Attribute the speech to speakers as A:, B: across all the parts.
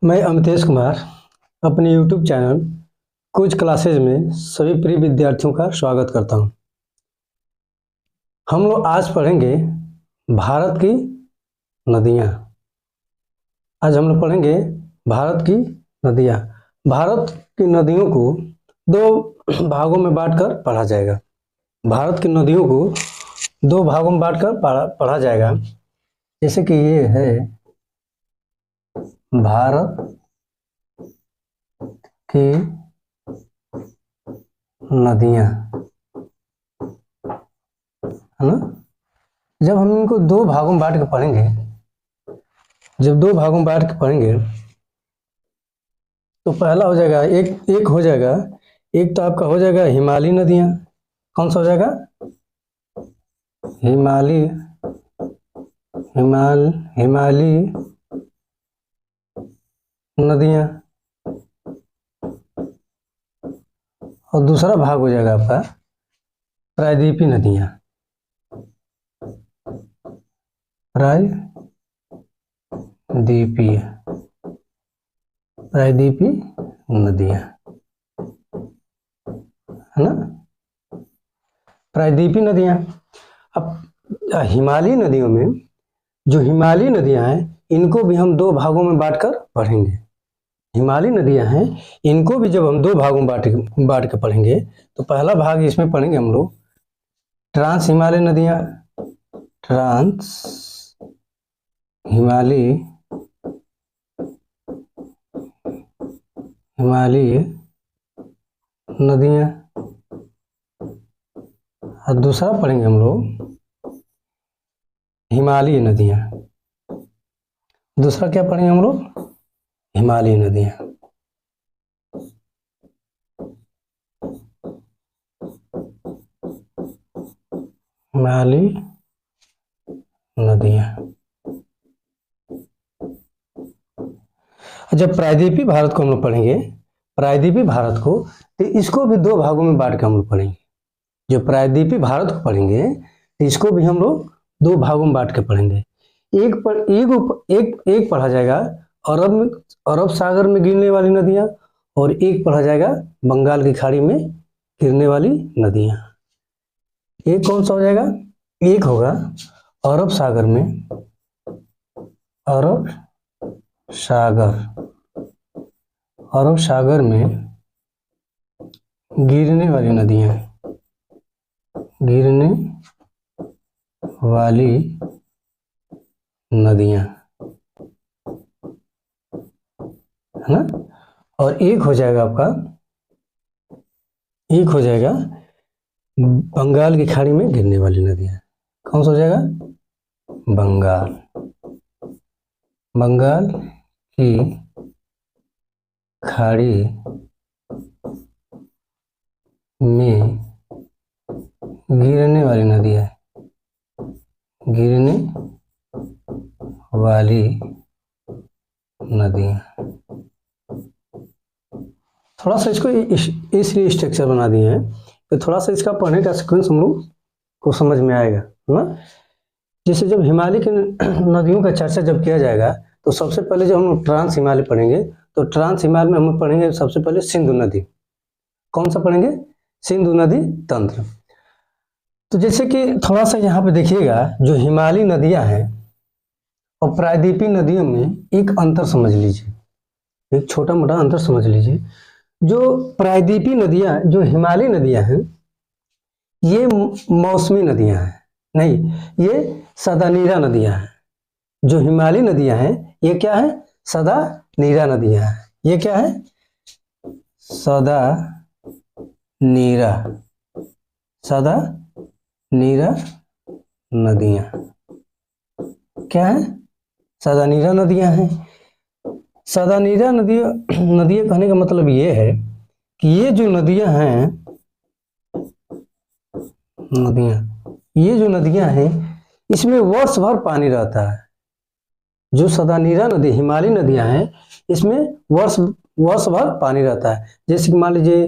A: मैं अमितेश कुमार अपने YouTube channel कुछ क्लासेज में सभी प्रिय विद्यार्थियों का स्वागत करता हूं। हम लोग आज पढ़ेंगे भारत की नदियां। आज हम लोग पढ़ेंगे भारत की नदियां। भारत की नदियों को दो भागों में बांटकर पढ़ा जाएगा। भारत की नदियों को दो भागों में बांटकर पढ़ा जाएगा। जैसे कि ये है भारत की नदियां, है ना। जब हम इनको दो भागों में बांट के पढ़ेंगे, तो पहला हो जाएगा एक हो जाएगा। एक तो आपका हो जाएगा हिमालयी नदियां। कौन सा हो जाएगा? हिमालयी नदियां। और दूसरा भाग हो जाएगा आपका प्रायद्वीपीय नदियां। प्रायद्वीपीय नदियां, है ना। प्रायद्वीपीय नदियां। अब हिमालयी नदियों में जो हिमालयी नदियां हैं, इनको भी हम दो भागों में बांटकर पढ़ेंगे। हिमालयी नदियां हैं, इनको भी जब हम दो भागों में बांट के पढ़ेंगे, तो पहला भाग इसमें पढ़ेंगे हम लोग ट्रांस हिमालय नदियां। ट्रांस हिमालयी नदियां। और दूसरा पढ़ेंगे हम लोग हिमालयी नदियां। दूसरा क्या पढ़ेंगे हम लोग? हिमालयी नदियां। हिमालयी नदियां। जब प्रायद्वीपीय भारत को हम लोग पढ़ेंगे, प्रायद्वीपीय भारत को, तो इसको भी दो भागों में बांट के हम लोग पढ़ेंगे। जो प्रायद्वीपीय भारत को पढ़ेंगे, तो इसको भी हम लोग दो भागों में बांट के पढ़ेंगे। एक पढ़ा जाएगा अरब सागर में गिरने वाली नदियां, और एक पढ़ा जाएगा बंगाल की खाड़ी में गिरने वाली नदियां। एक कौन सा हो जाएगा? एक होगा अरब सागर में गिरने वाली नदियां। है ना। और एक हो जाएगा बंगाल की खाड़ी में गिरने वाली नदियां। कौन सा हो जाएगा? बंगाल की खाड़ी में गिरने वाली नदियां। थोड़ा सा इसको इसलिए स्ट्रक्चर बना दिए हैं कि थोड़ा सा इसका पढ़ने का सीक्वेंस हम लोग को समझ में आएगा, है ना। जैसे जब हिमालय की नदियों का चर्चा जब किया जाएगा, तो सबसे पहले जब हम लोग ट्रांस हिमालय पढ़ेंगे, तो ट्रांस हिमालय में हम लोग पढ़ेंगे सबसे पहले सिंधु नदी। कौन सा पढ़ेंगे? सिंधु नदी तंत्र। तो जैसे कि थोड़ा सा यहाँ पे देखिएगा, जो हिमालयी नदियां हैं और प्रायद्वीपीय नदियों में एक अंतर समझ लीजिए, एक छोटा मोटा अंतर समझ लीजिए। जो प्रायद्वीपीय नदियां, जो हिमालयी नदियां हैं, ये मौसमी नदियां हैं, नहीं, ये सदानीरा नदियां हैं। जो हिमालयी नदियां हैं, ये क्या है? सदानीरा नदियां हैं। ये क्या है? सदानीरा नदियां। क्या है? सदानीरा नदियां हैं। सदानीरा नदियां कहने का मतलब ये है कि ये जो नदियां हैं, इसमें वर्ष भर पानी रहता है। जो सदानीरा नदी, हिमालयी नदियां हैं, इसमें वर्ष भर पानी रहता है। जैसे कि मान लीजिए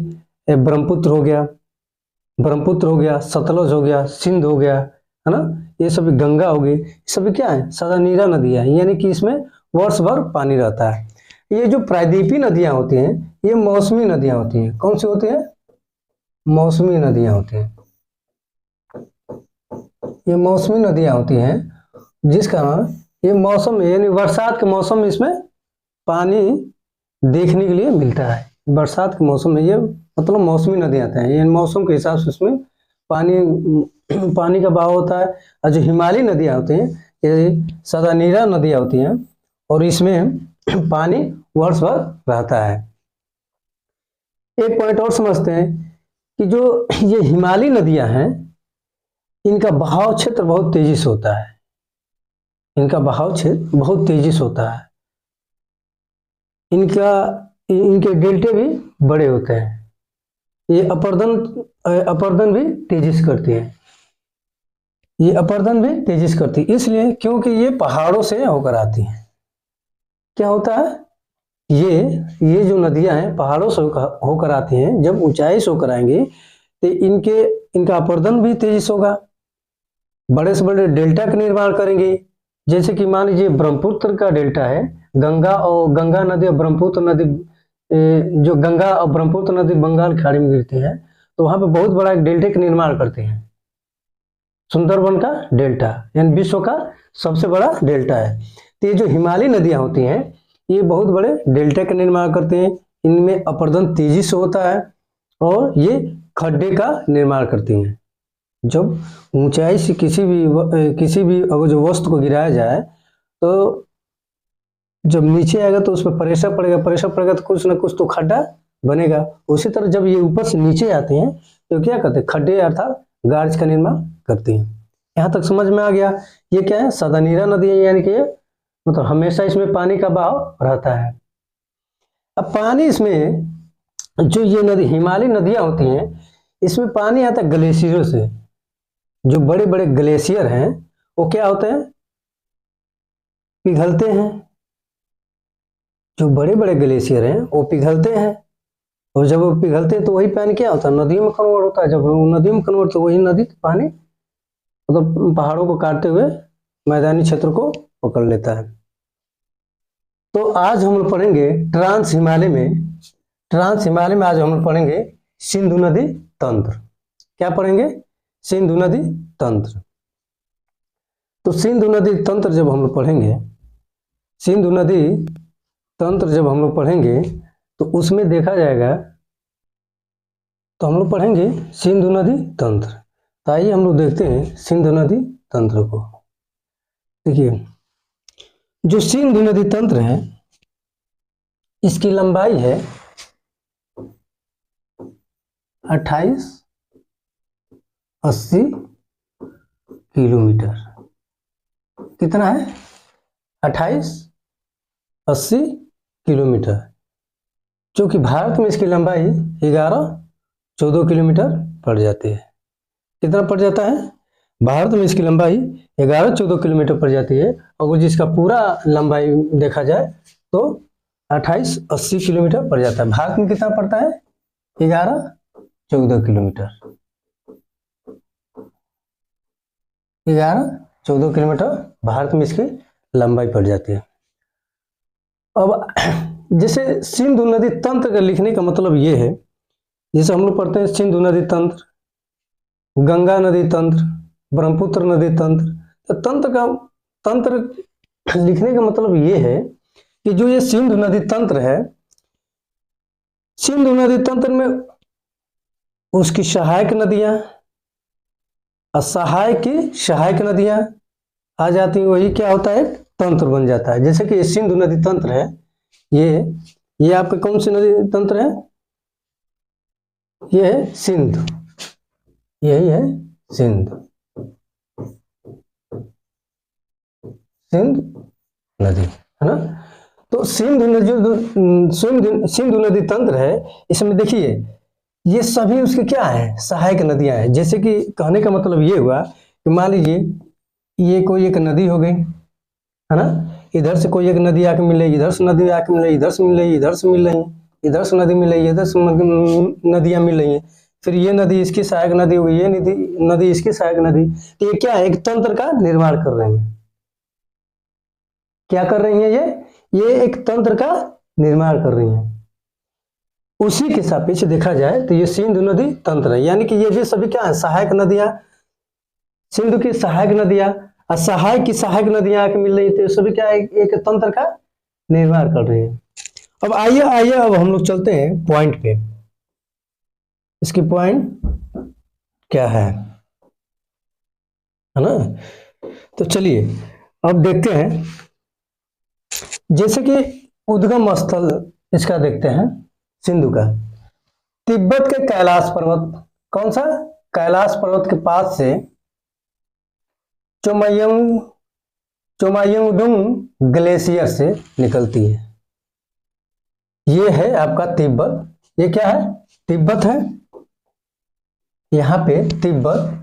A: ब्रह्मपुत्र हो गया, सतलज हो गया, सिंध हो गया, है ना। ये सभी गंगा हो गई, सभी क्या है? सदानीरा नदियां हैं, यानी कि इसमें वर्ष भर पानी रहता है। ये जो प्रायद्वीपीय नदियां होती हैं ये मौसमी नदियां होती हैं। कौन सी होती हैं? मौसमी नदियां होती हैं। ये मौसमी नदियां होती हैं जिस कारण ये मौसम यानी बरसात के मौसम में इसमें पानी देखने के लिए मिलता है। बरसात के मौसम में ये मतलब मौसमी नदियां आते हैं, ये मौसम के हिसाब से उसमें पानी का बहाव होता है। और जो हिमालयी नदियां होती हैं ये सदानीरा नदियां होती हैं और इसमें पानी वर्ष भर रहता है। एक पॉइंट और समझते हैं कि जो ये हिमालयी नदियां हैं इनका बहाव क्षेत्र बहुत तेजी से होता है। इनका बहाव क्षेत्र बहुत तेजी से होता है। इनके डेल्टे भी बड़े होते हैं। ये अपरदन भी तेजी से करती है। ये अपरदन भी तेजी से करती है इसलिए क्योंकि ये पहाड़ों से होकर आती हैं। क्या होता है? ये जो नदियां हैं पहाड़ों से होकर आती हैं। जब ऊंचाई से होकर आएंगी तो इनका अपरदन भी तेजी से होगा, बड़े से बड़े डेल्टा का निर्माण करेंगे। जैसे कि मान लीजिए ब्रह्मपुत्र का डेल्टा है, गंगा नदी और ब्रह्मपुत्र नदी, जो गंगा और ब्रह्मपुत्र नदी बंगाल की खाड़ी में गिरती है तो वहां पे बहुत बड़ा एक डेल्टा का निर्माण करते हैं। सुंदरबन का डेल्टा यानी विश्व का सबसे बड़ा डेल्टा है। तो ये जो हिमालयी नदियां होती हैं ये बहुत बड़े डेल्टा का निर्माण करते हैं। इनमें अपरदन तेजी से होता है और ये खड्डे का निर्माण करती हैं। जब ऊंचाई से किसी भी अगर जो वस्तु को गिराया जाए तो जब नीचे आएगा तो उसमें प्रेशर पड़ेगा तो कुछ ना कुछ तो खड्डा बनेगा। उसी तरह जब ये ऊपर से नीचे आते हैं तो क्या करते हैं? खड्डे अर्थात गार्ज का निर्माण करती हैं। यहाँ तक समझ में आ गया? ये क्या है? सदानीरा नदी है, यानी कि मतलब हमेशा इसमें पानी का बहाव रहता है। अब पानी इसमें जो ये नदी हिमालयी नदियां होती हैं इसमें पानी आता है ग्लेशियरों से। जो बड़े बड़े ग्लेशियर हैं वो क्या होते हैं? पिघलते हैं। जो बड़े बड़े ग्लेशियर हैं वो पिघलते हैं और जब वो पिघलते हैं तो वही पानी क्या होता है? नदियों में कन्वर्ट होता है। जब वो नदियों में कन्वर्ट तो वही नदी पानी मतलब पहाड़ों को काटते हुए मैदानी क्षेत्र को पकड़ लेता है। तो आज हम लोग पढ़ेंगे ट्रांस हिमालय में आज हम लोग पढ़ेंगे सिंधु नदी तंत्र। क्या पढ़ेंगे? सिंधु नदी तंत्र। तो सिंधु नदी तंत्र जब हम लोग पढ़ेंगे तो उसमें देखा जाएगा तो हम लोग पढ़ेंगे सिंधु नदी तंत्र। तो आइए हम लोग देखते हैं सिंधु नदी तंत्र को। देखिए जो सिंधु नदी तंत्र है इसकी लंबाई है 2880 किलोमीटर। कितना है? 2880 किलोमीटर, जो कि भारत में इसकी लंबाई 11-14 किलोमीटर पड़ जाती है। कितना पड़ जाता है? भारत में इसकी लंबाई 11-14 किलोमीटर पड़ जाती है और जिसका पूरा लंबाई देखा जाए तो 2880 किलोमीटर पड़ जाता है। भारत में कितना पड़ता है? 11-14 किलोमीटर। 11-14 किलोमीटर भारत में इसकी लंबाई पड़ जाती है। अब जैसे सिंधु नदी तंत्र का लिखने का मतलब ये है, जैसे हम लोग पढ़ते हैं सिंधु नदी तंत्र, गंगा नदी तंत्र, ब्रह्मपुत्र नदी तंत्र। तो तंत्र लिखने का मतलब ये है कि जो ये सिंधु नदी तंत्र है, सिंधु नदी तंत्र में उसकी सहायक नदियां, सहायक नदियां आ जाती हैं, वही क्या होता है? तंत्र बन जाता है। जैसे कि ये सिंधु नदी तंत्र है, ये आपके कौन सी नदी तंत्र है? ये है सिंधु, यही है सिंधु नदी, है ना। तो सिंधु नदी तंत्र है, इसमें देखिए ये सभी उसके क्या है? सहायक नदियां हैं। जैसे कि कहने का मतलब ये हुआ कि मान लीजिए ये कोई एक नदी हो गई, है ना। इधर से कोई एक नदी आके मिल रही, इधर से नदी आके मिल रही, इधर से मिल रही, इधर से मिल रही, इधर से नदी मिल रही, इधर से नदियां मिल रही हैं। फिर ये नदी इसकी सहायक नदी हुई, ये नदी इसकी सहायक नदी। तो ये क्या है? एक तंत्र का निर्माण कर रही है। क्या कर रही है? ये एक तंत्र का निर्माण कर रही हैं। उसी के सापेक्ष देखा जाए तो ये सिंधु नदी तंत्र है, यानी कि ये भी सभी क्या है, सहायक नदियां, सिंधु की सहायक नदियां, और सहायक की सहायक नदियां आके मिल रही थी, सभी क्या है, एक तंत्र का निर्माण कर रही है। अब आइए आइए अब हम लोग चलते हैं पॉइंट पे, इसकी पॉइंट क्या है ना। तो चलिए अब देखते हैं, जैसे कि उद्गम स्थल इसका देखते हैं सिंधु का, तिब्बत के कैलाश पर्वत, कौन सा, कैलाश पर्वत के पास से चोमायुंगडुंग ग्लेशियर से निकलती है। ये है आपका तिब्बत, ये क्या है, तिब्बत है, यहां पे तिब्बत,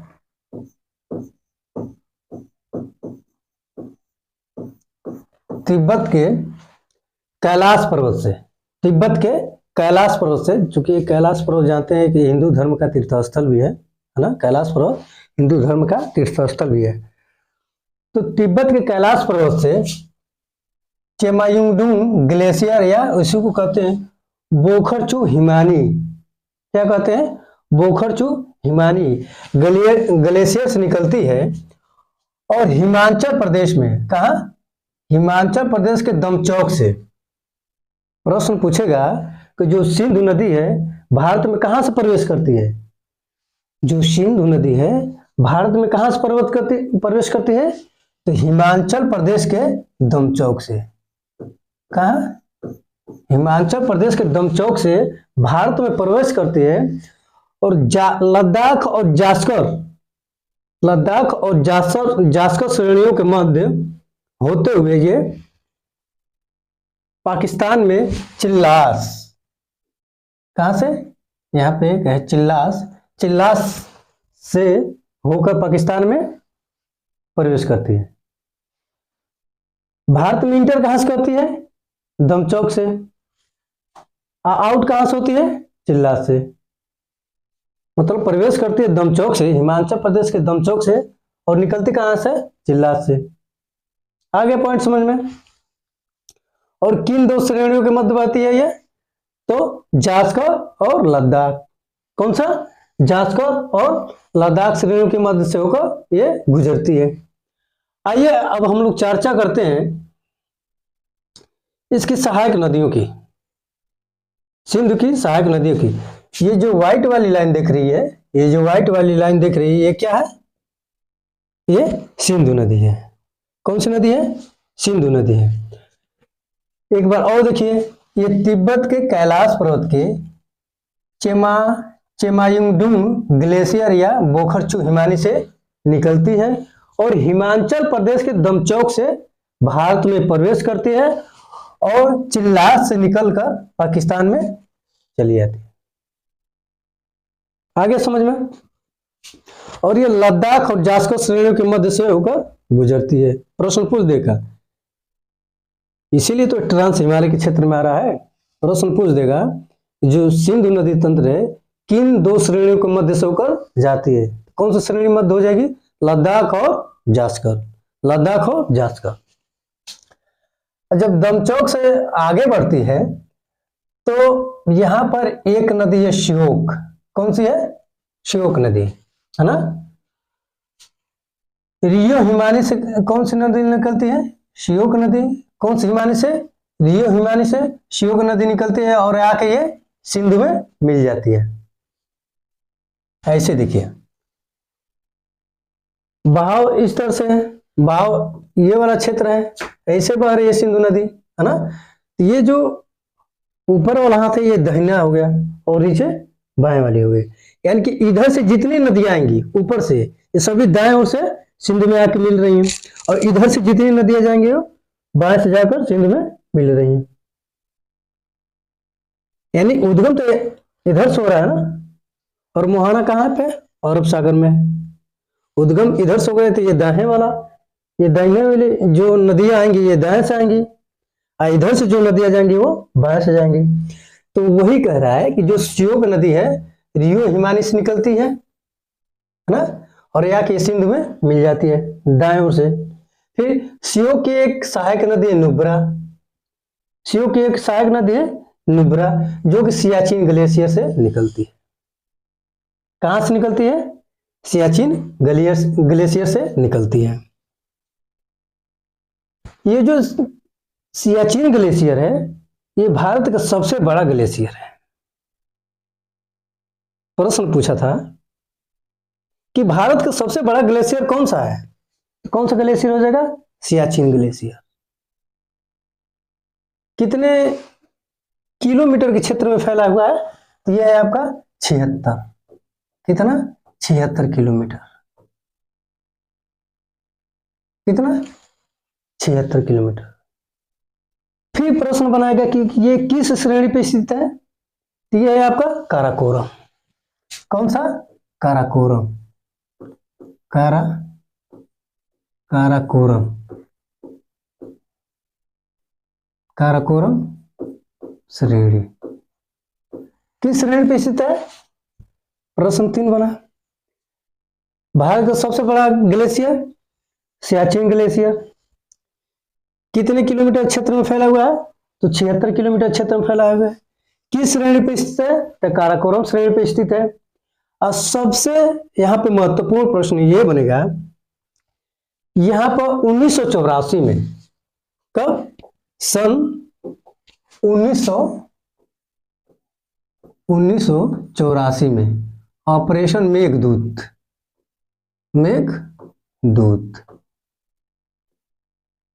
A: तिब्बत के कैलाश पर्वत से, तिब्बत के कैलाश पर्वत से, चूंकि कैलाश पर्वत जानते हैं कि हिंदू धर्म का तीर्थस्थल भी है ना, कैलाश पर्वत हिंदू धर्म का तीर्थस्थल भी है। तो तिब्बत के कैलाश पर्वत से चेमायुंगडुंग ग्लेशियर, या उसी को कहते हैं बोखरचू हिमानी, क्या कहते हैं, बोखरचू हिमानी ग्लेशियर से निकलती है, और हिमाचल प्रदेश में, कहा, हिमाचल प्रदेश के दमचौक से। प्रश्न पूछेगा कि जो सिंधु नदी है भारत में कहां से प्रवेश करती है, जो सिंधु नदी है भारत में कहां से प्रवेश करती है, तो हिमाचल प्रदेश के दमचौक से। कहा, हिमाचल प्रदेश के दमचौक से भारत में प्रवेश करती है, और लद्दाख और जास्कर श्रेणियों के मध्य होते हुए ये पाकिस्तान में चिल्लास, कहां से, यहां पे है चिल्लास से होकर पाकिस्तान में प्रवेश करती है। भारत में इंटर कहां से करती है, दमचौक से, आउट कहां से होती है, चिल्लास से, मतलब प्रवेश करती है दमचौक से, हिमाचल प्रदेश के दमचौक से, और निकलती कहां से, चिल्लास से। आ गया पॉइंट समझ में। और किन दो श्रेणियों के मध्य बहती है ये, तो जास्कर और लद्दाख, कौन सा, जास्कर और लद्दाख श्रेणियों के मध्य से होकर ये गुजरती है। आइए अब हम लोग चर्चा करते हैं इसकी सहायक नदियों की, सिंधु की सहायक नदियों की। ये जो व्हाइट वाली लाइन दिख रही है, ये जो व्हाइट वाली लाइन दिख रही है, ये क्या है, ये सिंधु नदी है। कौन सी नदी है, सिंधु नदी है। एक बार और देखिए, ये तिब्बत के कैलाश पर्वत के चेमायुंगडुंग ग्लेशियर या बोखरचू हिमानी से निकलती है, और हिमाचल प्रदेश के दमचौक से भारत में प्रवेश करती है, और चिल्लास से निकलकर पाकिस्तान में चली जाती है। आगे समझ में। और ये लद्दाख और जास्कर श्रेणियों के मध्य से होकर गुजरती है। प्रश्न पूछ देगा, इसीलिए तो ट्रांस हिमालय के क्षेत्र में आ रहा है। प्रश्न पूछ देगा जो सिंधु नदी तंत्र है किन दो श्रेणियों के मध्य से होकर जाती है, कौन सी श्रेणी मध्य हो जाएगी, लद्दाख और जास्कर, लद्दाख और जास्कर। जब दमचौक से आगे बढ़ती है तो यहां पर एक नदी है श्योक, कौन सी है, श्योक नदी, है ना। रियो हिमानी से कौन सी नदी निकलती है, श्योक नदी। कौन सी हिमानी से, रियो हिमानी से श्योक नदी निकलती है, और आके ये सिंधु में मिल जाती है। ऐसे देखिए बहाव इस तरह से है, बहाव ये वाला क्षेत्र है, ऐसे बह रही है सिंधु नदी, है ना। ये जो ऊपर वाला हाथ है ये दाहिना हो गया, और नीचे बाएं वाली हो गई, यानी कि इधर से जितनी नदियां आएंगी ऊपर से, ये सभी दाएं ओर से सिंधु में आके मिल रही हैं, और इधर से जितनी नदियां जाएंगी वो बाएं से जाकर सिंधु में मिल रही हैं। यानी उद्गम तो इधर से हो रहा है ना, और मुहाना कहाँ पे, अरब सागर में। उद्गम इधर से हो गए तो ये दाएं वाला, ये दाहिने वाली जो नदियां आएंगी ये दाएं से आएंगी, और इधर से जो नदियां जाएंगी वो बाएं से जाएंगी। तो वही कह रहा है कि जो श्योक नदी है रियो हिमानी से निकलती है ना, और यहाँ के सिंधु में मिल जाती है दाएं ओर से। फिर श्योक की एक सहायक नदी है नुब्रा, शिव की एक सहायक नदी है नुब्रा, जो कि सियाचिन ग्लेशियर से निकलती है। कहां से निकलती है? सियाचिन ग्लेशियर से निकलती है। ये जो सियाचिन ग्लेशियर है, ये भारत का सबसे बड़ा ग्लेशियर है। प्रश्न पूछा था कि भारत का सबसे बड़ा ग्लेशियर कौन सा है? कौन सा ग्लेशियर हो जाएगा? सियाचिन ग्लेशियर। कितने किलोमीटर के क्षेत्र में फैला हुआ है? तो यह है आपका 76। कितना? 76 किलोमीटर। कितना? 76 किलोमीटर। फिर प्रश्न बनाएगा कि ये किस श्रेणी पे स्थित है? तो यह है आपका काराकोरम। कौन सा? काराकोरम। काराकोरम। काराकोरम श्रेणी किस श्रेणी पे स्थित है? प्रश्न 3 बना। भारत का सबसे बड़ा ग्लेशियर सियाचिन ग्लेशियर कितने किलोमीटर क्षेत्र में फैला हुआ है? तो 76 किलोमीटर क्षेत्र में फैला हुआ है। किस श्रेणी पे स्थित है? तो काराकोरम श्रेणी पे स्थित है। और सबसे यहां पे महत्वपूर्ण प्रश्न ये बनेगा, यहां पर 1984 में, कब? सन 1984 में ऑपरेशन मेघदूत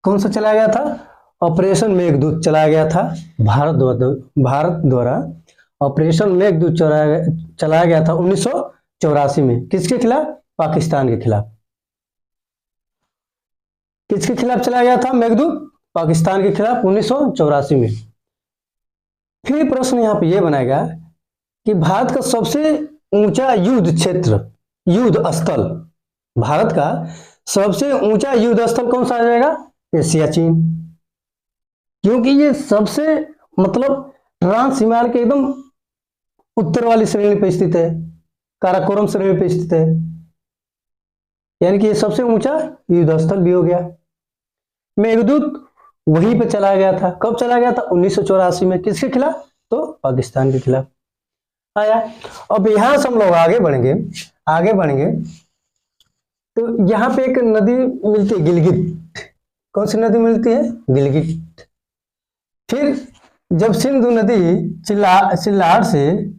A: कौन सा चलाया गया था? ऑपरेशन मेघदूत चलाया गया था भारत द्वारा ऑपरेशन मेघदूत चलाया गया था 1984 में। किसके खिलाफ? पाकिस्तान के खिलाफ। किसके खिलाफ चलाया गया था मेघदूत? पाकिस्तान के खिलाफ 1984 में। फिर प्रश्न यहां पे यह बनाएगा कि भारत का सबसे ऊंचा युद्ध क्षेत्र, युद्ध स्थल, भारत का सबसे ऊंचा युद्ध स्थल कौन सा आ जाएगा? सियाचिन। क्योंकि ये सबसे मतलब ट्रांस हिमालय के एकदम उत्तर वाली श्रेणी पर स्थित है, काराकोरम श्रेणी पर स्थित है, यानी कि ये सबसे ऊंचा युद्ध स्थल भी हो गया। मेघदूत वहीं पे चलाया गया था। कब चलाया गया था? 1984 में। किसके खिलाफ? तो पाकिस्तान के खिलाफ आया। अब यहां से हम लोग आगे बढ़ेंगे तो यहां पे एक नदी मिलती है गिलगित। कौन सी नदी मिलती है? गिलगित। फिर जब सिंधु नदी चिल्लाहट से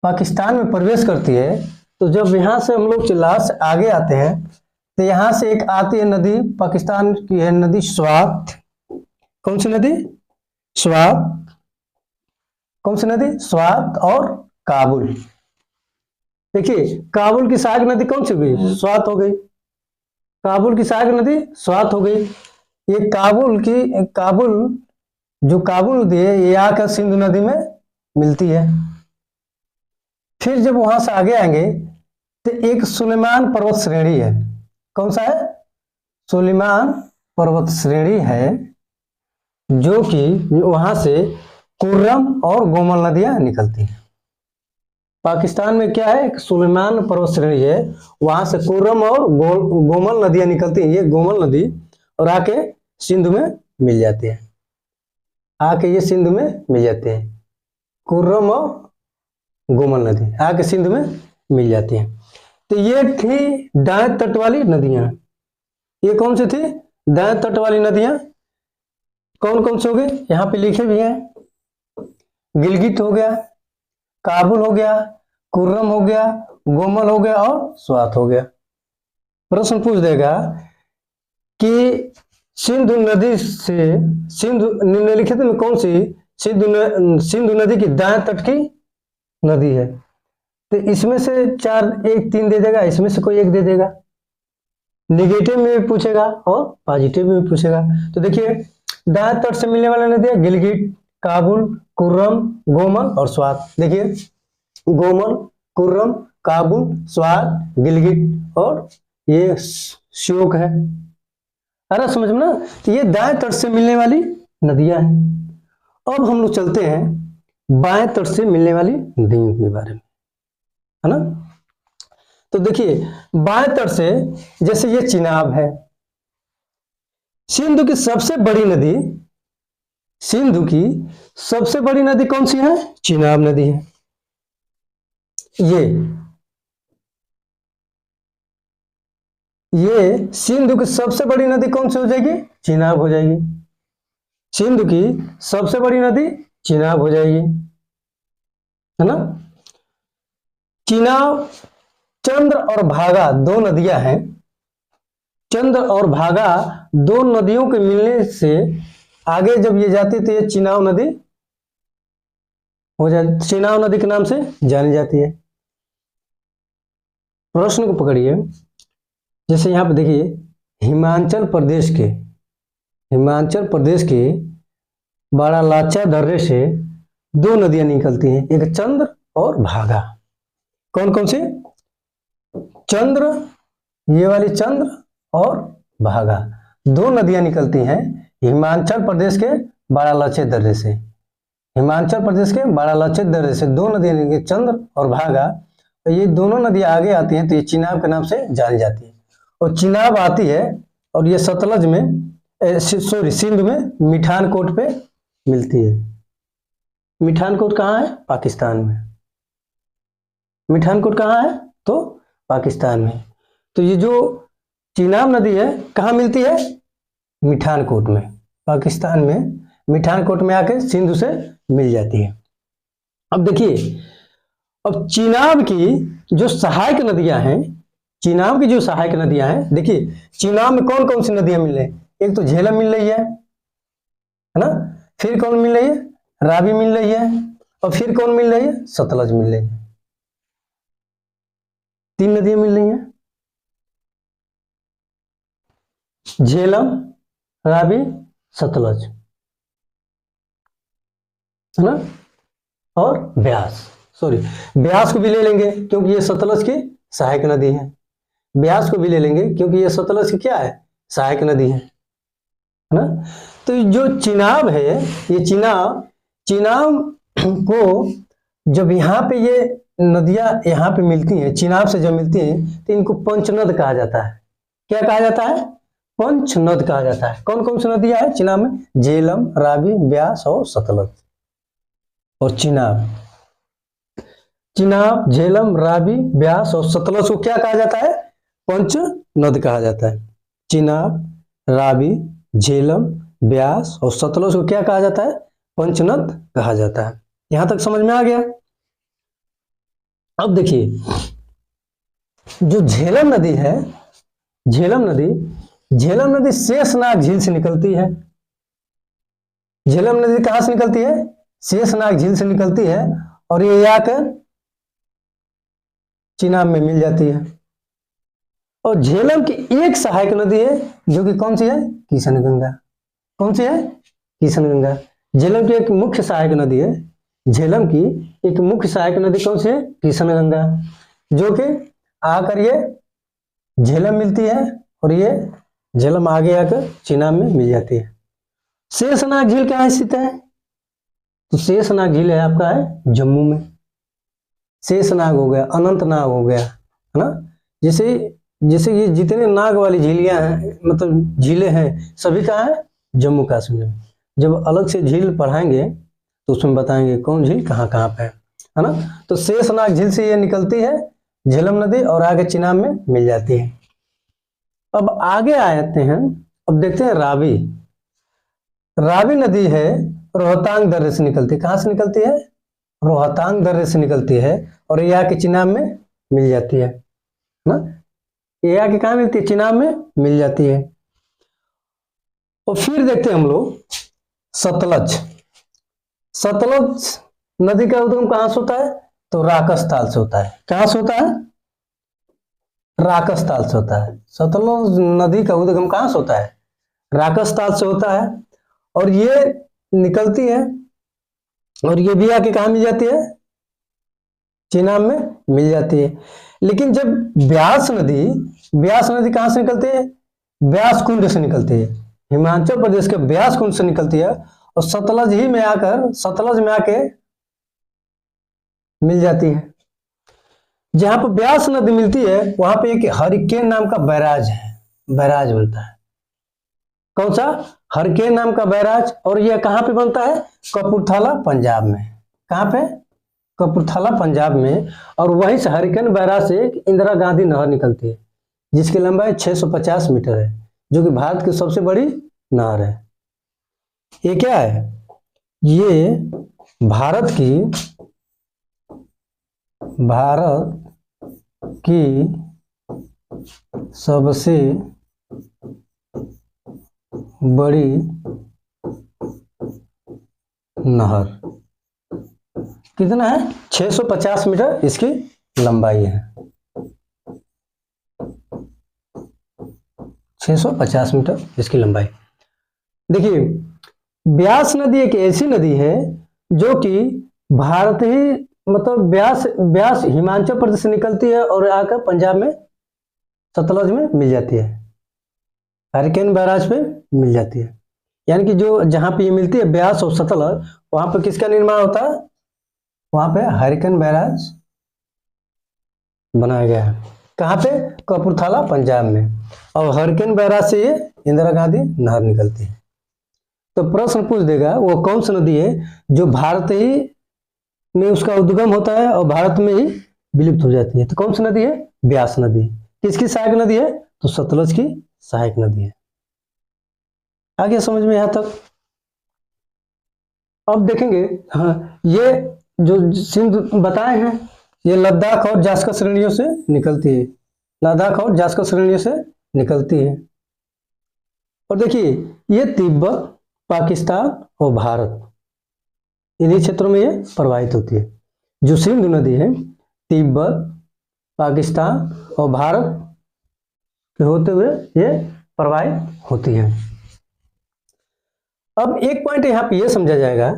A: पाकिस्तान में प्रवेश करती है, तो जब यहां से हम लोग चिल्लाहट से आगे आते हैं तो यहां से एक आती है नदी, पाकिस्तान की है नदी स्वात। कौन सी नदी? स्वात। कौन सी नदी? स्वात और काबुल। देखिए काबुल की सहायक नदी कौन सी हुई? स्वात हो गई। काबुल की सहायक नदी स्वात हो गई। ये काबुल नदी है, ये आकर सिंधु नदी में मिलती है। फिर जब वहां से आगे आएंगे तो एक सुलेमान पर्वत श्रेणी है। कौन सा है? सुलेमान पर्वत श्रेणी है, जो कि वहां से कुर्रम और गोमल नदियां निकलती हैं। पाकिस्तान में क्या है? एक सुलेमान पर्वत श्रेणी है, वहां से कुर्रम और गोमल नदियां निकलती हैं। ये गोमल नदी और आके सिंधु में मिल जाती है। कुर्रम और गोमल नदी आके सिंधु में मिल जाती है। तो ये थी दाएं तट वाली नदियां। ये कौन सी थी? दाएं तट वाली नदियां। कौन कौन से हो गए? यहां पे लिखे भी हैं। गिलगित हो गया, काबुल हो गया, कुर्रम हो गया, गोमल हो गया और स्वात हो गया। प्रश्न पूछ देगा कि सिंधु नदी से निम्नलिखित में कौन सी सिंधु नदी की दाएं तट की नदी है? तो इसमें से 4 1 3 दे देगा, इसमें से कोई एक दे देगा। निगेटिव में भी पूछेगा और पॉजिटिव में भी पूछेगा। तो देखिए दाएं तट से मिलने वाला नदी है गिलगित, काबुल, कुर्रम, गोमल और स्वात। देखिए गोमल, कुर्रम, काबुल, स्वात, गिलगित और ये श्योक है। अरे समझ में ना? तो ये दाएं तट से मिलने वाली नदियां हैं। अब हम लोग चलते हैं बाएं तट से मिलने वाली नदियों के बारे में, है ना? तो देखिए बाएं तट से जैसे ये चिनाब है, सिंधु की सबसे बड़ी नदी सिंधु की सबसे बड़ी नदी कौन सी है? चिनाब नदी है। ये सिंधु की सबसे बड़ी नदी कौन सी हो जाएगी? चिनाब हो जाएगी। सिंधु की सबसे बड़ी नदी चिनाब हो जाएगी, है ना। चिनाब, चंद्र और भागा दो नदियां हैं। चंद्र और भागा दो नदियों के मिलने से आगे जब ये जाती तो ये चिनाब नदी हो जाती, चिनाब नदी के नाम से जानी जाती है। प्रश्न को पकड़िए, जैसे यहाँ पे देखिए हिमाचल प्रदेश के बारालाचा दर्रे से दो नदियां निकलती हैं, एक चंद्र और भागा। कौन कौन सी? चंद्र, ये वाली चंद्र और भागा, दो नदियां निकलती हैं हिमाचल प्रदेश के बारालाचे दर्रे से। हिमाचल प्रदेश के बारालाचे दर्रे से दो नदियां निकलती, चंद्र और भागा। तो ये दोनों नदियां आगे आती हैं तो ये चिनाब के नाम से जानी जाती है। और चिनाब आती है और ये सतलज में, सिंध में मिठानकोट पे मिलती है। मिठानकोट कहाँ है? पाकिस्तान में। मिठानकोट कहाँ है? तो पाकिस्तान में। तो ये जो चिनाब नदी है कहाँ मिलती है? मिठानकोट में, पाकिस्तान में मिठानकोट में आके सिंधु से मिल जाती है। अब देखिए, अब चिनाब की जो सहायक नदियां हैं, चिनाब की जो सहायक नदियां हैं, देखिए चिनाब में कौन कौन सी नदियां मिल रही है? एक तो झेलम मिल रही है ना, फिर कौन मिल रही है? रावी मिल रही है, और फिर कौन मिल रही है? सतलज मिल रही है। तीन नदियां मिल रही हैं, झेलम, रावी, सतलज, है ना। और ब्यास, ब्यास को भी ले लेंगे क्योंकि ये सतलज की सहायक नदी है। ब्यास को भी ले लेंगे क्योंकि ये सतलज की क्या है? सहायक नदी है ना। तो जो चिनाब है, ये चिनाब को जब यहाँ पे ये नदियां यहाँ पे मिलती हैं, चिनाब से जब मिलती हैं तो इनको पंचनद कहा जाता है। क्या कहा जाता है? पंचनद कहा जाता है। कौन कौन सी नदियां है चिनाब में? झेलम, रावी, ब्यास और सतलज। और चिनाब, झेलम, रावी, ब्यास और सतलज को क्या कहा जाता है? पंचनद कहा जाता है। चिनाब, रावी, झेलम, ब्यास और सतलज को क्या कहा जाता है? पंचनद कहा जाता है। यहां तक समझ में आ गया। अब देखिए, जो झेलम नदी है, झेलम नदी शेषनाग झील से निकलती है। झेलम नदी कहां से निकलती है? शेषनाग झील से निकलती है और ये आकर चिनाब में मिल जाती है। और झेलम की एक सहायक नदी है जो कि कौन सी है? किशनगंगा। कौन सी है? किशनगंगा। झेलम की एक मुख्य सहायक नदी है, झेलम की एक मुख्य सहायक नदी कौन सी है? किशनगंगा, जो कि आकर ये झेलम मिलती है और ये झेलम आगे आकर चिनाब में मिल जाती है। शेषनाग झील कहाँ स्थित है? तो शेषनाग झील है आपका है जम्मू में। शेषनाग हो गया, अनंतनाग हो गया, है ना। जैसे ये जितने नाग वाली झीलियां हैं, मतलब झीलें हैं, सभी कहाँ है? जम्मू कश्मीर में। जब अलग से झील पढ़ाएंगे तो उसमें बताएंगे कौन झील कहाँ कहाँ पे है ना। तो शेषनाग झील से ये निकलती है झेलम नदी और आगे चिनाब में मिल जाती है। अब आगे आते हैं, अब देखते हैं रावी नदी है, रोहतांग दर्रे से निकलती है। कहाँ से निकलती है? रोहतांग दर्रे से निकलती है और ये आके चिनाब में मिल जाती है ना। ये आके कहाँ मिलती है? चिनाब में मिल जाती है। और फिर देखते हैं हम लोग सतलज नदी का उद्गम कहां से होता है? तो राकसताल से होता है। कहां से होता है? राकसताल से होता है। सतलज नदी का उद्गम कहां से होता है? राकसताल से होता है और ये निकलती है और ये भी आके कहां मिल जाती है? चिनाब में मिल जाती है। लेकिन जब ब्यास नदी कहां से निकलती है? ब्यास कुंड से निकलती है। हिमाचल प्रदेश के ब्यास कुंड से निकलती है और सतलज में आके मिल जाती है। जहां पर ब्यास नदी मिलती है वहां पे एक हरिकेन नाम का बैराज बनता है। कौन सा? हरकेन नाम का बैराज, और यह कहाँ पे बनता है? कपूरथला पंजाब में। कहाँ पे? कपूरथला पंजाब में। और वहीं से हरकेन बैराज से इंदिरा गांधी नहर निकलती है, जिसकी लंबाई 650 मीटर है, जो कि भारत की सबसे बड़ी नहर है। ये क्या है? ये भारत की सबसे बड़ी नहर। कितना है? 650 मीटर इसकी लंबाई है। 650 मीटर इसकी लंबाई। देखिए, ब्यास नदी एक ऐसी नदी है जो कि भारत ही, मतलब ब्यास हिमाचल प्रदेश से निकलती है और आकर पंजाब में सतलज में मिल जाती है, हरिकेन बैराज पे मिल जाती है। यानी कि जो जहां पे ये मिलती है ब्यास और सतलज, वहां पे किसका निर्माण होता है? वहां पे हरिकेन बैराज बनाया गया है। कहाँ पे? कपूरथला पंजाब में। और हरिकेन बैराज से ये इंदिरा गांधी नहर निकलती है। तो प्रश्न पूछ देगा वो कौन सी नदी है जो भारत ही में उसका उद्गम होता है और भारत में ही विलुप्त हो जाती है? तो कौन सी नदी है? ब्यास नदी। किसकी सहायक नदी है? तो सतलज की सहायक नदी है। आ गया समझ में यहां तक? अब देखेंगे, हाँ, ये जो सिंध बताए हैं, ये लद्दाख और जास्कर श्रेणियों से निकलती है। लद्दाख और जास्कर श्रेणियों से निकलती है। और देखिए, ये तिब्बत, पाकिस्तान और भारत, इन्हीं क्षेत्रों में ये प्रवाहित होती है। जो सिंधु नदी है, तिब्बत, पाकिस्तान और भारत के होते हुए ये प्रवाहित होती है। अब एक पॉइंट यहां पे ये समझा जाएगा,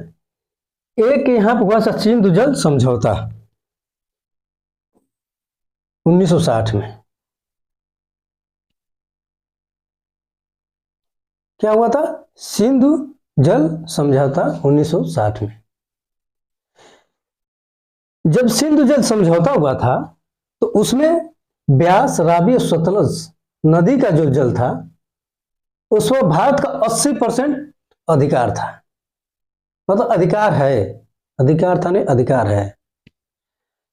A: एक यहां पर हुआ सा सिंधु जल समझौता 1960 में। क्या हुआ था? सिंधु जल समझौता 1960 में। जब सिंधु जल समझौता हुआ था तो उसमें ब्यास, रावी और सतलज नदी का जो जल था उसमें भारत का 80% अधिकार था। मतलब अधिकार है, अधिकार था नहीं, अधिकार है।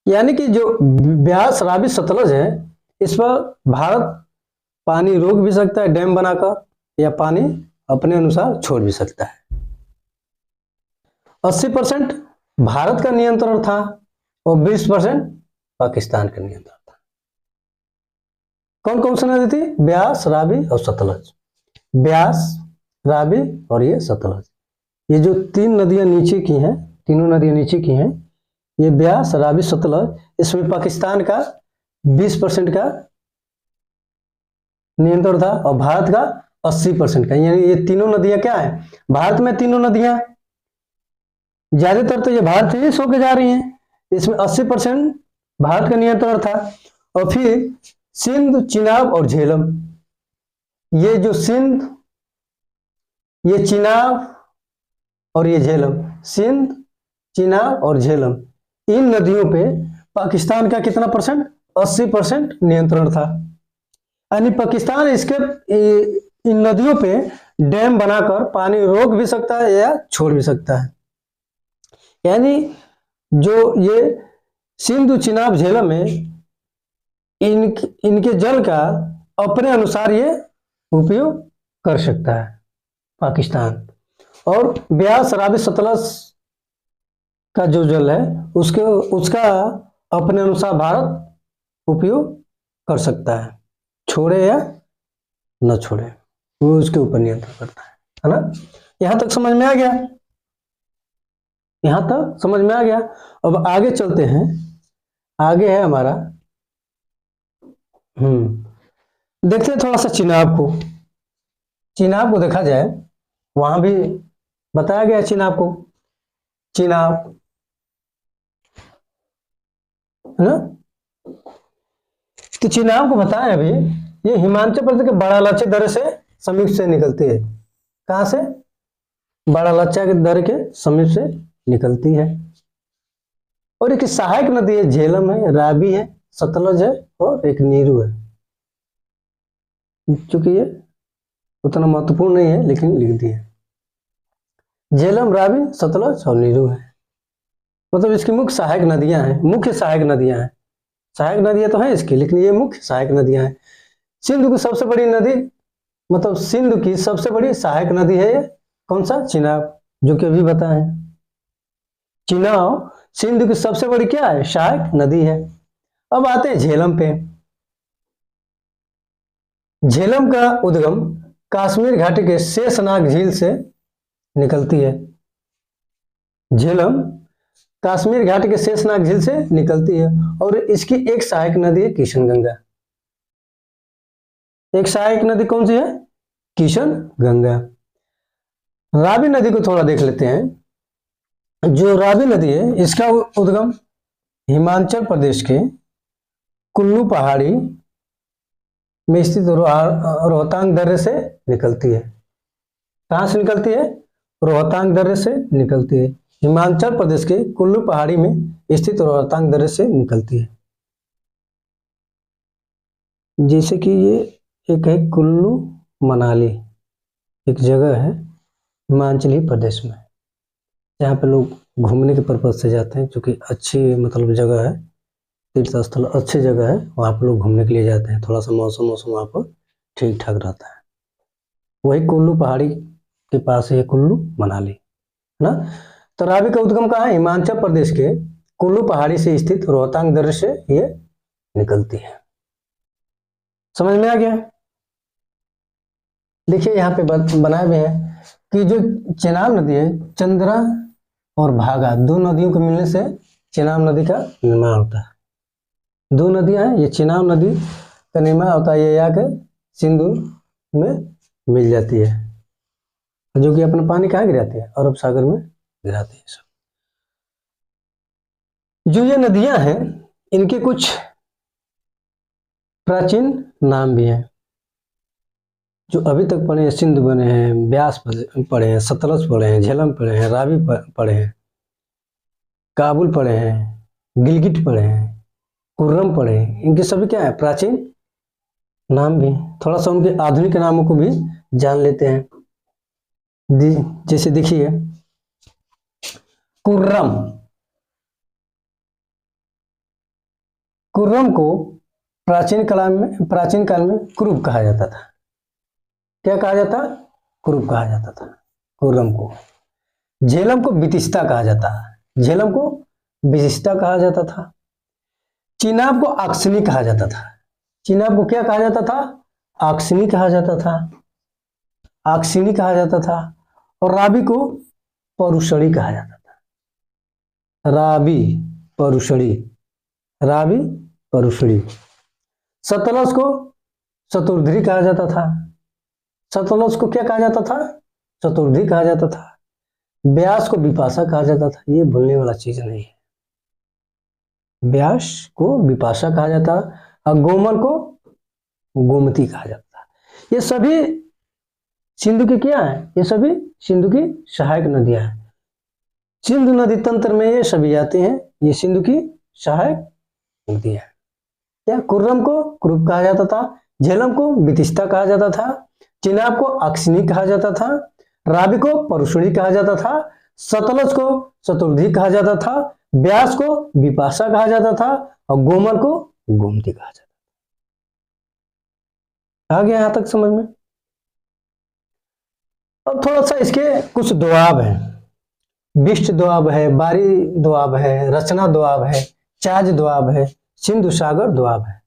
A: यानी कि जो ब्यास, रावी, सतलज है, इस पर भारत पानी रोक भी सकता है डैम बनाकर, या पानी अपने अनुसार छोड़ भी सकता है। 80% भारत का नियंत्रण था और 20% पाकिस्तान का नियंत्रण था। कौन कौन सी नदी थी? ब्यास, रावी और सतलज। ब्यास, रावी और ये सतलज। ये जो तीन नदियां नीचे की हैं, तीनों नदियां नीचे की हैं, ये ब्यास, रावी, सतलज, इसमें पाकिस्तान का 20% का नियंत्रण था और भारत का 80% का। यानी ये तीनों नदियां क्या है? भारत में तीनों नदियां, ज्यादातर तो ये भारत से ही सो के जा रही हैं। इसमें 80% भारत का नियंत्रण था। और फिर सिंध, चिनाब और झेलम, ये जो सिंध, ये चिनाब और ये झेलम, सिंध, चिनाब और झेलम, इन नदियों पे पाकिस्तान का कितना परसेंट? 80% नियंत्रण था। यानी पाकिस्तान इसके इन नदियों पे डैम बनाकर पानी रोक भी सकता है या छोड़ भी सकता है। यानी जो ये सिंधु, चिनाब, झेलम है, इनके जल का अपने अनुसार ये उपयोग कर सकता है पाकिस्तान। और ब्यास, रावी, सतलज का जो जल है उसका अपने अनुसार भारत उपयोग कर सकता है, छोड़े या न छोड़े, वो उसके ऊपर नियंत्रण करता है ना? यहां तक समझ में आ गया? यहां तक समझ में आ गया। अब आगे चलते हैं। आगे है हमारा, देखते हैं थोड़ा सा चिनाब को। चिनाब को देखा जाए, वहां भी बताया गया चिनाब को। चिनाब है ना? तो चिनाब को बताएं अभी, ये हिमाचल प्रदेश के बड़ा लच्छे दर्रे से समीप से निकलती है। कहां से? बड़ा लच्छा के दर्रे के समीप से निकलती है। और एक सहायक नदी है, झेलम है, रावी है, सतलज है और एक नीरू है। चूंकि ये उतना महत्वपूर्ण नहीं है लेकिन लिख दिए। झेलम, रावी, सतलज और नीरू है। मतलब इसकी मुख्य सहायक नदियां हैं, मुख्य सहायक नदियां हैं। सहायक नदियां तो हैं इसकी, लेकिन ये मुख्य सहायक नदियां हैं। सिंधु की सबसे बड़ी नदी, मतलब सिंधु की सबसे बड़ी सहायक नदी है ये कौन सा? चिनाब, जो कि अभी बताए। चिनाब सिंधु की सबसे बड़ी क्या है? सहायक नदी है। अब आते हैं झेलम पे। झेलम का उद्गम कश्मीर घाटी के शेषनाग झील से निकलती है। झेलम कश्मीर घाटी के शेषनाग झील से निकलती है और इसकी एक सहायक नदी है किशनगंगा। एक सहायक नदी कौन सी है? किशनगंगा। रावी नदी को थोड़ा देख लेते हैं। जो रावी नदी है इसका उद्गम हिमाचल प्रदेश के कुल्लू पहाड़ी में स्थित रोहतांग दर्रे से निकलती है। कहां से निकलती है? रोहतांग दर्रे से निकलती है। हिमाचल प्रदेश के कुल्लू पहाड़ी में स्थित रोहतांग दर्रे से निकलती है। जैसे कि ये एक है कुल्लू मनाली, एक जगह है हिमाचली प्रदेश में, जहाँ पे लोग घूमने के पर्पज से जाते हैं, क्योंकि अच्छी मतलब जगह है, तीर्थ स्थल अच्छी जगह है, वहाँ पे लोग घूमने के लिए जाते हैं। थोड़ा सा मौसम वहाँ पर ठीक ठाक रहता है। वही कुल्लू पहाड़ी के पास है कुल्लू मनाली, है ना। तो रावी का उद्गम कहाँ है? हिमाचल प्रदेश के कुल्लू पहाड़ी से स्थित रोहतांग दर्रे से ये निकलती है। समझ में आ गया? देखिए यहाँ पे बनाए हुए हैं कि जो चेनाब नदी है, चंद्रा और भागा, दो नदियों के मिलने से चेनाब नदी का निर्माण होता है। दो नदियां हैं, ये चेनाब नदी का निर्माण होता है, ये आकर सिंधु में मिल जाती है, जो कि अपना पानी कहाँ गिराती है? अरब सागर में गिराती है सब। जो ये नदियां हैं इनके कुछ प्राचीन नाम भी हैं जो अभी तक पढ़े हैं। सिंधु बने हैं, ब्यास पढ़े हैं, सतलज पढ़े हैं, झेलम पढ़े हैं, रावी पढ़े हैं, काबुल पढ़े हैं, गिलगिट पढ़े हैं, कुर्रम पढ़े हैं। इनके सभी क्या है? प्राचीन नाम भी। थोड़ा सा उनके आधुनिक नामों को भी जान लेते हैं। जैसे देखिए कुर्रम, कुर्रम को प्राचीन काल में कुरुब कहा जाता था। क्या कहा जाता? कुरुब कहा जाता था कुर्रम को। झेलम को बितिस्ता कहा जाता है, झेलम को बितिस्ता कहा जाता था। चिनाब को अक्सनी कहा जाता था। चिनाब को क्या कहा जाता था? अक्सनी कहा जाता था, अक्सनी कहा जाता था। और रावी को परुषणी कहा जाता था। रावी परुषणी, रावी परुषणी। सतलज को शतुर्ध्री कहा जाता था। सतलज को क्या कहा जाता था? चतुर्ध्री कहा जाता था। ब्यास को विपाशा कहा जाता था। ये भूलने वाला चीज नहीं है, ब्यास को विपाशा कहा जाता, और गोमन को गोमती कहा जाता। ये सभी सिंधु की क्या है? ये सभी सिंधु की सहायक नदियां हैं। सिंधु नदी तंत्र में ये सभी आते हैं, ये सिंधु की सहायक नदियां हैं। क्या? कुर्रम को कुरुब कहा जाता था, झेलम को बितिस्ता कहा जाता था, चिनाब को अक्सनी कहा जाता था, रावी को परुषणी कहा जाता था, सतलज को शतुर्ध्री कहा जाता था, ब्यास को विपाशा कहा जाता था, और गोमन को गोमती कहा जाता था। आ गया यहां तक समझ में? अब थोड़ा सा इसके कुछ दोआब हैं। बिष्ट दोआब है, बारी दोआब है, रचना दोआब है, चाज दोआब है, सिंधु सागर दोआब है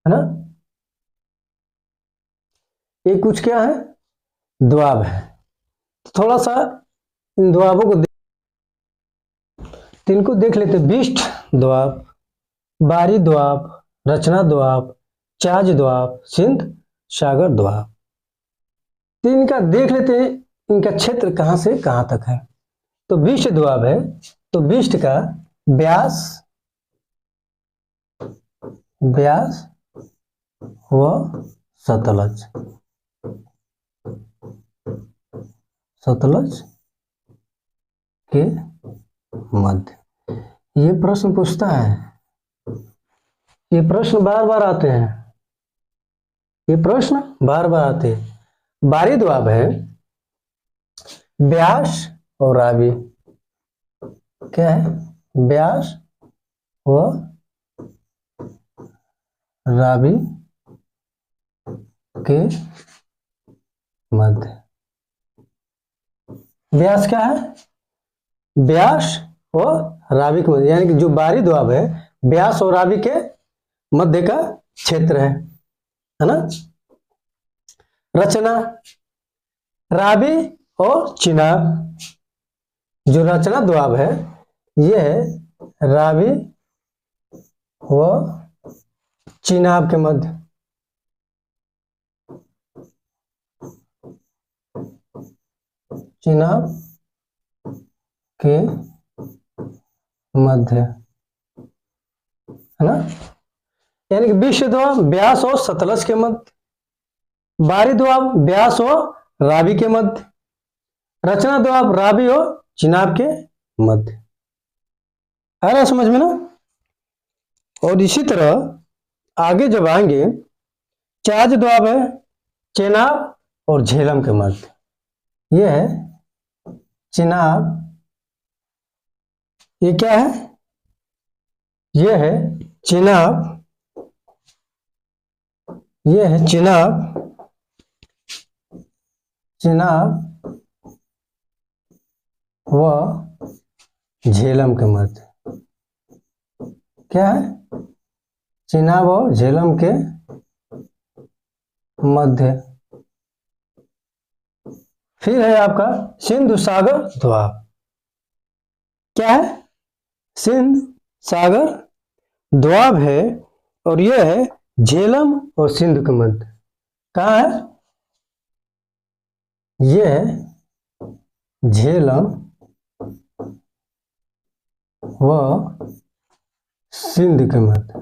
A: ना। ये कुछ क्या है? दोआब है। थोड़ा सा इन दोआबों को इनको देख लेते। बिष्ट दोआब, बारी दोआब, रचना दोआब, चाज दोआब, सिंध सागर दोआब। तो इनका देख लेते हैं इनका क्षेत्र कहां से कहां तक है। तो बिष्ट दोआब है, तो बिष्ट का व्यास व सतलज के मध्य। ये प्रश्न पूछता है, ये प्रश्न बार बार आते हैं, ये प्रश्न बार बार आते हैं। बारी दोआब है ब्यास और रावी। क्या है? ब्यास व रावी के मध्य। ब्यास क्या है? ब्यास और रावी के मध्य, यानी कि जो बारी दोआब है ब्यास और रावी के मध्य का क्षेत्र है ना। रचना रावी और चिनाब, जो रचना दोआब है यह है रावी व चिनाब के मध्य। चिनाब के मध्य है ना, यानी कि विश्व दोआब ब्यास और सतलज के मध्य, बारी दोआब ब्यास और रावी के मध्य, रचना दोआब रावी और चिनाब के मध्य। आ रहा है समझ में ना। और इसी तरह आगे जब आएंगे, चाज दोआब है चेनाब और झेलम के मध्य। यह है चिनाब, ये क्या है? यह है चिनाब, यह है चिनाब, चिनाब व झेलम के मध्य। क्या है? चिनाब और झेलम के मध्य। फिर है आपका सिंधु सागर दोआब। क्या है? सिंध सागर दोआब है और यह है झेलम और सिंधु के मध्य। कहाँ है? यह है झेलम व सिंध के मध्य,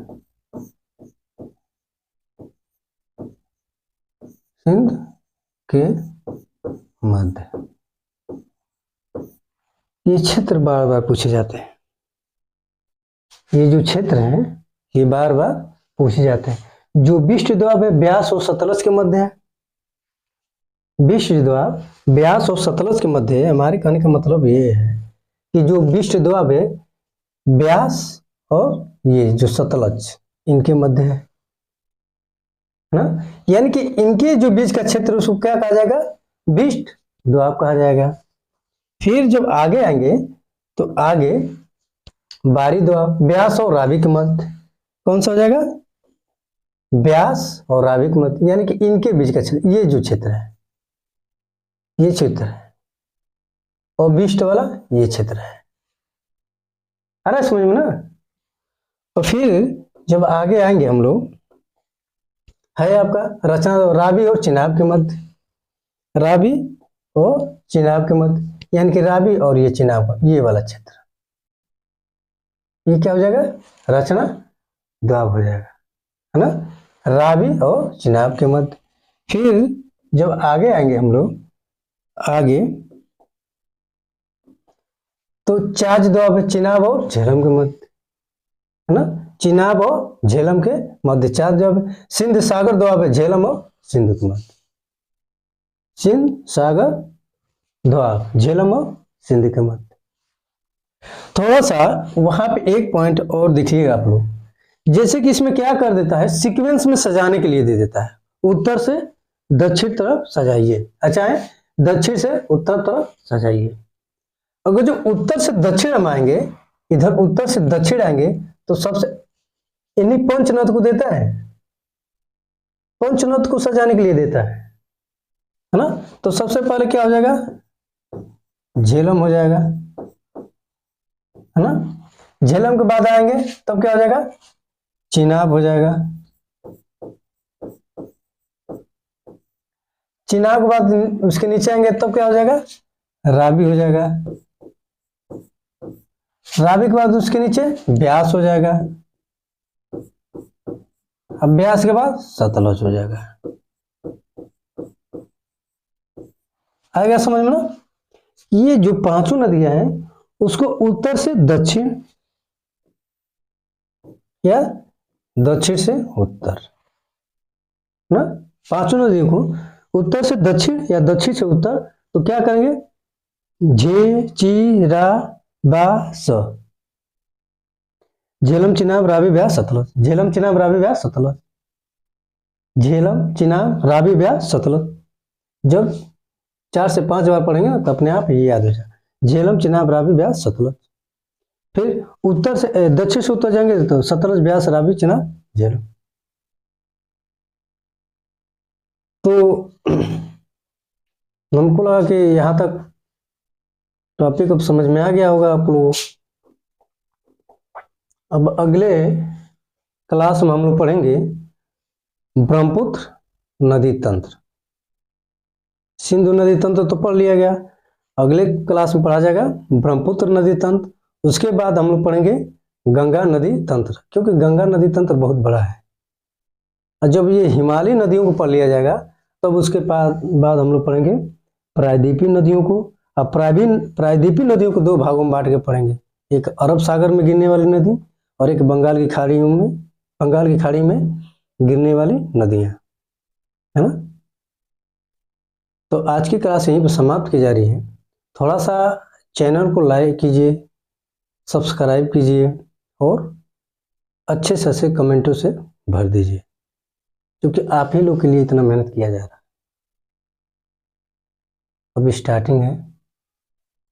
A: सिंध के मध्य। ये क्षेत्र बार बार पूछे जाते हैं, ये जो क्षेत्र हैं ये बार बार पूछे जाते हैं। जो विश्व दोआब है ब्यास और सतलज के मध्य है, विश्व दोआब ब्यास और सतलज के मध्य है। हमारे कहने का मतलब ये है कि जो विश्व दोआब है ब्यास और ये जो सतलज इनके मध्य है ना, यानी कि इनके जो बीच का क्षेत्र उसको क्या कहा जाएगा? विश्व दोआब कहा जाएगा। फिर जब आगे आएंगे तो आगे बारी दोआब ब्यास और रावी के मध्य। कौन सा हो जाएगा? ब्यास और रावी के मध्य, यानी कि इनके बीच का क्षेत्र, ये जो क्षेत्र है ये क्षेत्र है, और विश्व वाला ये क्षेत्र है। अरे समझ में ना। और फिर जब आगे आएंगे हम लोग, है आपका रचना रावी और चिनाब के मध्य, रावी और चिनाब के मध्य, यानी कि रावी और ये चिनाब ये वाला क्षेत्र, ये क्या हो जाएगा? रचना दोआब हो जाएगा है ना, रावी और चिनाब के मध्य। फिर जब आगे आएंगे हम लोग आगे, तो चाज दोआब है चिनाब और झेलम के मध्य है ना, चिनाब और झेलम के मध्य चाज दोआब है। सिंध सागर दोआब है झेलम और सिंधु के मध्य, सिंध सागर दोआब झेलम और सिंध के मध्य। थोड़ा सा वहां पे एक पॉइंट और देखिएगा आप लोग, जैसे कि इसमें क्या कर देता है, सीक्वेंस में सजाने के लिए दे देता है, उत्तर से दक्षिण तरफ सजाइए, अच्छा है दक्षिण से उत्तर तरफ सजाइए। अगर जो उत्तर से दक्षिण हम आएंगे, इधर उत्तर से दक्षिण आएंगे, तो सबसे इन्हीं पंचनद को देता है, पंचनद को सजाने के लिए देता है ना। तो सबसे पहले क्या हो जाएगा? झेलम हो जाएगा है ना, झेलम के बाद आएंगे तब क्या हो जाएगा? चिनाब हो जाएगा, चिनाब के बाद उसके नीचे आएंगे तब क्या हो जाएगा? रावी हो जाएगा, रावी के बाद उसके नीचे ब्यास हो जाएगा, अब ब्यास के बाद सतलज हो जाएगा। आ गया समझ में ना। ये जो पांचों नदियां हैं उसको उत्तर से दक्षिण या दक्षिण से उत्तर ना, पांचों नदियों को उत्तर से दक्षिण या दक्षिण से उत्तर, तो क्या करेंगे, झे ची रा बा स, झेलम चिनाब रावी ब्यास सतलज, झेलम चिनाब रावी ब्यास सतलज, झेलम चिनाब रावी ब्यास सतलज। जब 4 से 5 बार पढ़ेंगे तो अपने आप ये याद हो जाए, झेलम चिनाब रावी ब्यास सतलज। फिर उत्तर से दक्षिण से उत्तर जाएंगे तो सतलज ब्यास रावी चिनाब झेलम। तो हमको लगा कि यहाँ तक टॉपिक अब समझ में आ गया होगा आप लोगों। अब अगले क्लास में हम लोग पढ़ेंगे ब्रह्मपुत्र नदी तंत्र। सिंधु नदी तंत्र तो पढ़ लिया गया, अगले क्लास में पढ़ा जाएगा ब्रह्मपुत्र नदी तंत्र। उसके बाद हम लोग पढ़ेंगे गंगा नदी तंत्र, क्योंकि गंगा नदी तंत्र बहुत बड़ा है। और जब ये हिमालयी नदियों को पढ़ लिया जाएगा तब उसके बाद हम लोग पढ़ेंगे प्रायद्वीपीय नदियों को। अब प्रायद्वीपीय नदियों को 2 भागों में बांट के पढ़ेंगे, एक अरब सागर में गिरने वाली नदी और एक बंगाल की खाड़ी में गिरने वाली नदियां, है ना। तो आज की क्लास यहीं पर समाप्त की जा रही है। थोड़ा सा चैनल को लाइक कीजिए, सब्सक्राइब कीजिए और अच्छे से अच्छे कमेंटों से भर दीजिए, क्योंकि आप ही लोग के लिए इतना मेहनत किया जा रहा है। अभी स्टार्टिंग है,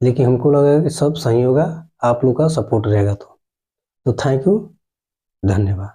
A: लेकिन हमको लगा कि सब सही होगा, आप लोग का सपोर्ट रहेगा तो थैंक यू, धन्यवाद।